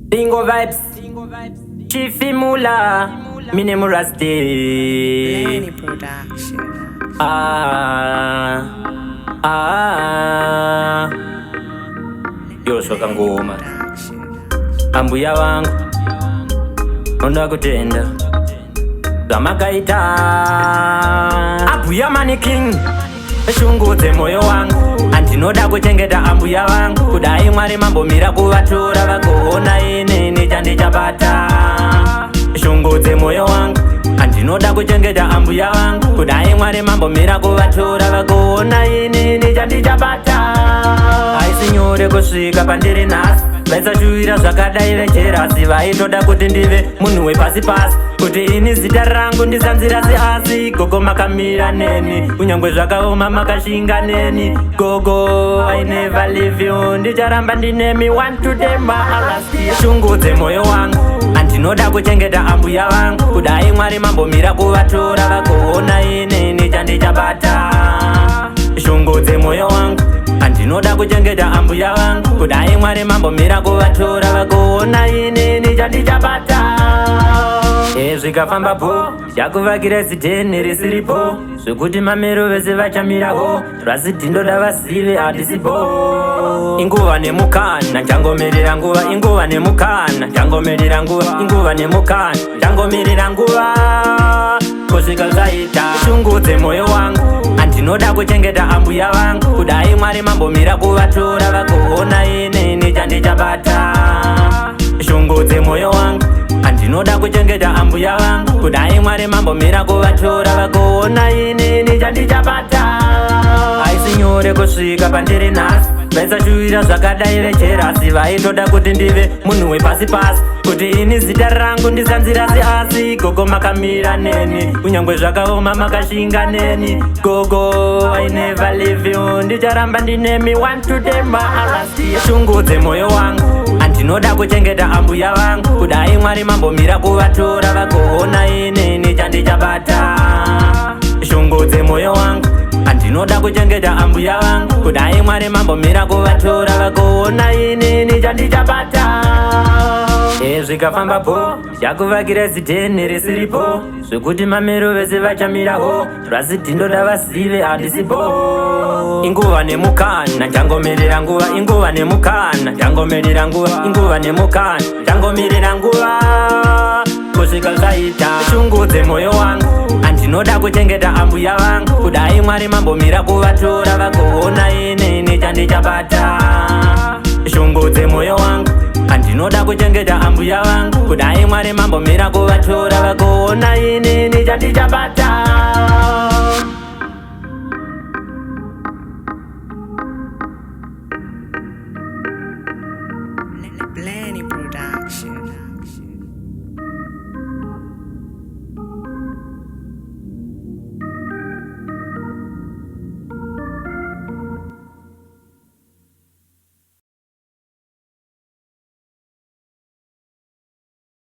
Dingo vibes, Chiefy Mula, Minimu Rusty. Lenny Production. Yosoka ngoma ambuya wangu onda kutenda zamakaita ambuya mani king shungudze moyo wangu andinoda kuchengeta ambuya wangu kudai Mwari mambomira kuvatora vagoona inini chandichapata shungudze moyo wangu andinoda kuchengeta ambuya wangu kudai Mwari mambomira kuvatora vagoona inini chandichapata aisi nyore kusvika pandiri nhasi vaisashuvira zvakadai vecherasi vaitoda kuti ndive munhu wepasi pasi kuti ini zita rangu ndisanzirasi asi gogo makamira neni kunyangwe zvakaoma makashinga neni gogo I never leave you ndicharamba ndinemi one to them shungudze moyo wangu andinoda kuchengeta ambuya vangu kudai Mwari mambomira kuvatora vagoona inini chandichapata shungudze moyo wangu andinoda kuchengeta ambuya vangu kudai Mwari mambomira kuvatora vagoona inini chandichapata zvikafamba po chakuvakira zidheni risiripo zvekuti mamero vese vachamiraho rasiti ndoda vasive hatisipo inguva nemukana changomirira nguva inguva nemukana changomirira nguva inguva nemukana changomirira nguva kusvika zvaita shungudze moyo wangu andinoda kuchengeta ambuya vangu kudai Mwari mambomira kuvatora vagoona inini chandichapata shungudze moyo wangu andinoda kuchengeta ambuya vangu kudai Mwari mambomira kuvatora vagoona inini chandichapata aisi nyore kusvika pandiri nhasi vaisashuvira zvakadai vecherasi vaitoda kuti ndive munhu wepasi pasi kuti ini zita rangu ndisanzirasi asi gogo makamira neni kunyangwe zvakaoma makashinga neni gogo I never leave you ndicharamba ndinemi one to them shungudze moyo wangu andinoda kuchengeta ambuya vangu kudai Mwari mambomira kuvatora vagoona inini chandichapata shungudze moyo wangu andinoda kuchengeta ambuya vangu kudai Mwari mambomira kuvatora vagoona inini chandichapata zvikafamba po chakuvakira zidheni risiripo zvekuti mamero vese vachamiraho rasiti ndoda vasive hatisipo inguva nemukana changomirira nguva inguva nemukana changomirira nguva inguva nemukana changomirira nguva kusvika zvaita shungudze moyo wangu andinoda kuchengeta ambuya vangu kudai Mwari mambomira kuvatora vagoona inini chandichapata shungudze moyo wangu andinoda kuchengeta ambuya vangu kudai Mwari mambomira kuvatora vagoona inini chandichapata Lenny Production.